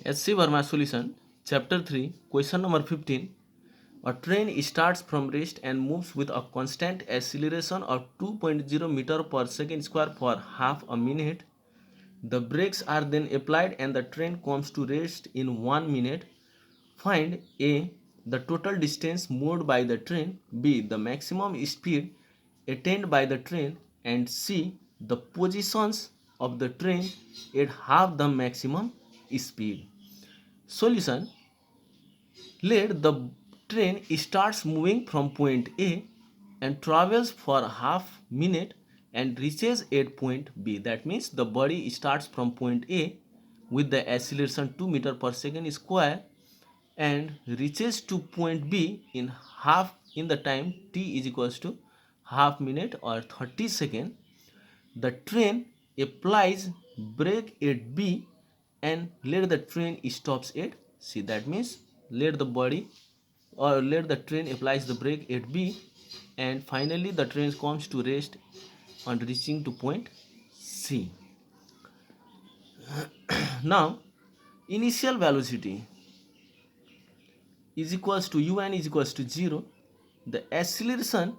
SC Verma solution, chapter 3, question number 15. A train starts from rest and moves with a constant acceleration of 2.0 meter per second square for half a minute. The brakes are then applied and the train comes to rest in 1 minute. Find A. The total distance moved by the train, B. The maximum speed attained by the train, and C. The positions of the train at half the maximum speed. Solution: let the train starts moving from point A and travels for half minute and reaches at point B. That means the body starts from point A with the acceleration 2 meter per second square and reaches to point B in the time t is equals to half minute or 30 second. The train applies brake at B and let the train stops at C. That means let the body or let the train applies the brake at B and finally the train comes to rest on reaching to point C. Now initial velocity is equals to un is equals to 0. The acceleration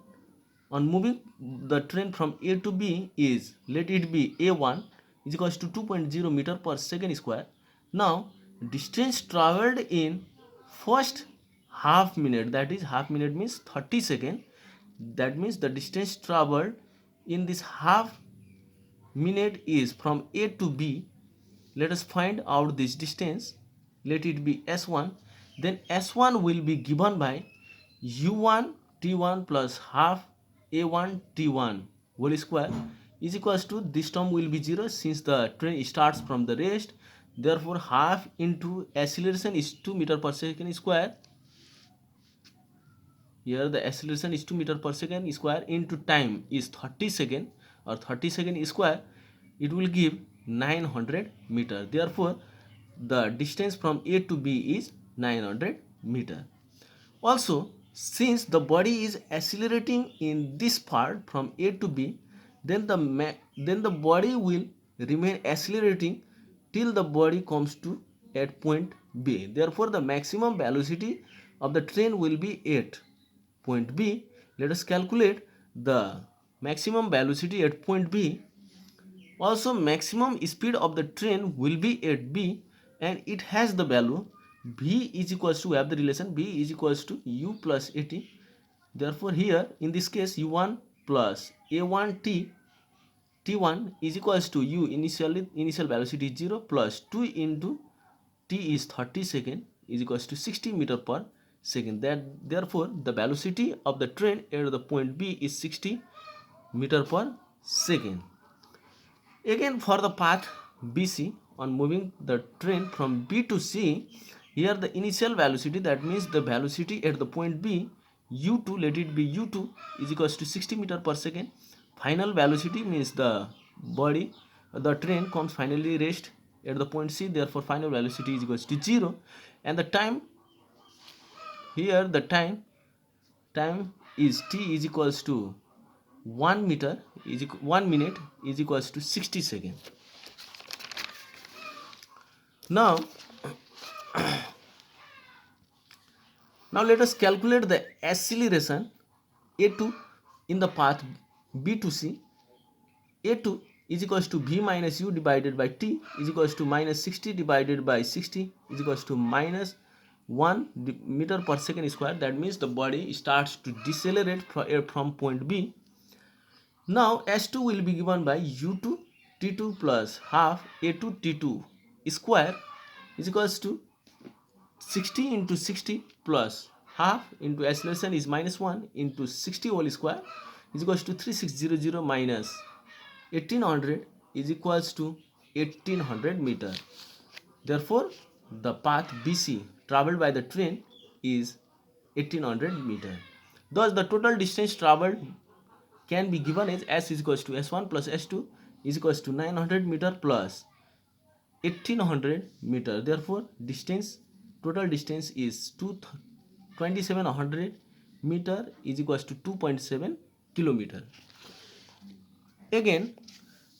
on moving the train from A to B is, let it be A1 is equals to 2.0 meter per second square. Now distance traveled in first half minute, that is half minute means 30 second. That means the distance traveled in this half minute is from A to B. Let us find out this distance. Let it be S1. Then S1 will be given by U1 T1 plus half A1 T1 whole square is equals to, this term will be 0 since the train starts from the rest. Therefore half into acceleration is 2 meter per second square. Here the acceleration is 2 meter per second square into time is 30 second or 30 second square. It will give 900 meter. Therefore the distance from A to B is 900 meter. Also, since the body is accelerating in this part from A to B, then the body will remain accelerating till the body comes to at point B. Therefore the maximum velocity of the train will be at point B. Let us calculate the maximum velocity at point B. Also maximum speed of the train will be at B and it has the value V is equals to, we have the relation V is equals to U plus AT. Therefore here in this case U1 plus A1 T1 is equals to U initial velocity is 0 plus 2 into T is 30 second is equals to 60 meter per second. Therefore the velocity of the train at the point B is 60 meter per second. Again for the path BC on moving the train from B to C, here the initial velocity, that means the velocity at the point B U2, let it be U2 is equals to 60 meter per second. Final velocity means the train comes finally rest at the point C, therefore final velocity is equals to 0. And the time, here the time is t is equals to 1 meter is 1 minute is equals to 60 seconds. Now let us calculate the acceleration A2 in the path B to C. A2 is equals to V minus U divided by T is equals to minus 60 divided by 60 is equals to minus 1 meter per second square. That means the body starts to decelerate from point B. Now S2 will be given by U2 T2 plus half A2 T2 square is equals to 60 into 60 plus half into acceleration is minus 1 into 60 whole square is equals to 3600 minus 1800 is equals to 1800 meter. Therefore the path BC traveled by the train is 1800 meter. Thus the total distance traveled can be given as S is equals to S1 plus S2 is equals to 900 meter plus 1800 meter. Therefore total distance is 2700 meter is equals to 2.7 kilometer. Again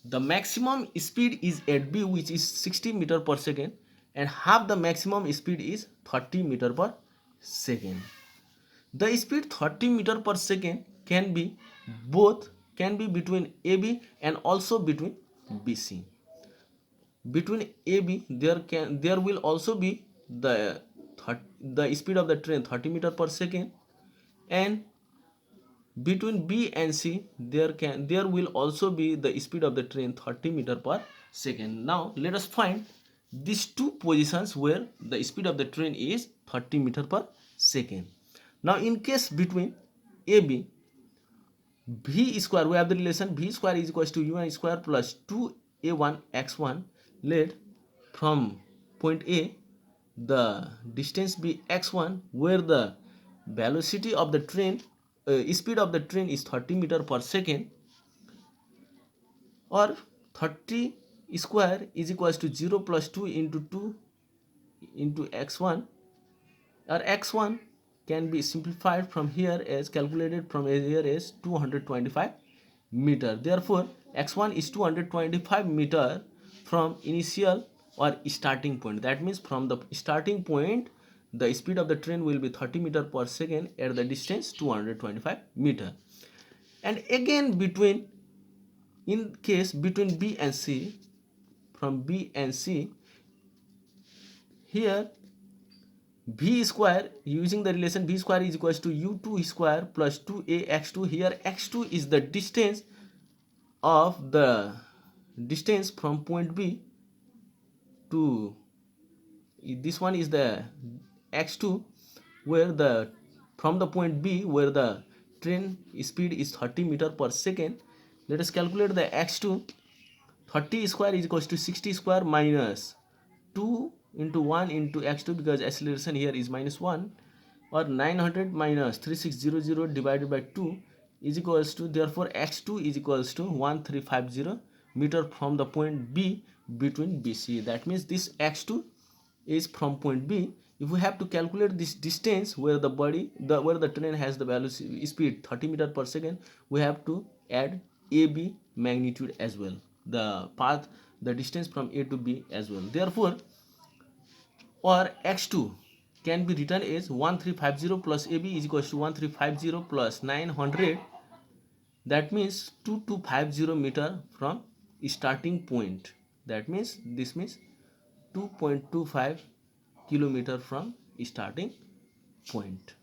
the maximum speed is at B, which is 60 meter per second. and half the maximum speed is 30 meter per second. The speed 30 meter per second can be between AB and also between BC. Between AB there will also be the speed of the train 30 meter per second, and between B and C there will also be the speed of the train 30 meter per second. Now let us find these two positions where the speed of the train is 30 meter per second. Now in case between AB, V square, we have the relation V square is equals to U1 square plus 2A1 x1. Let from point A the distance be x1, where the velocity of the train speed of the train is 30 meter per second, or 30 square is equals to 0 plus 2 into x1, or x1 can be simplified from here as calculated from here as 225 meter. Therefore x1 is 225 meter from initial or starting point. That means from the starting point the speed of the train will be 30 meter per second at the distance 225 meter. And again between, in case between B and C, from B and C, here V square, using the relation V square is equals to U2 square plus 2A x2. Here x2 is the distance of the distance from point B to, this one is the x2, where the from the point B where the train speed is 30 meter per second. Let us calculate the x2. 30 square is equals to 60 square minus 2 into 1 into x2, because acceleration here is -1, or 900 minus 3600 divided by 2 is equals to, therefore x2 is equals to 1350 meter from the point B between BC. That means this x2 is from point B. If we have to calculate this distance where the where the train has the velocity speed 30 meter per second, we have to add AB magnitude as well, the path, the distance from A to B as well. Therefore, or x2 can be written as 1350 plus AB is equals to 1350 plus 900. That means 2250 meter from starting point. That means this means 2.25 kilometer from starting point.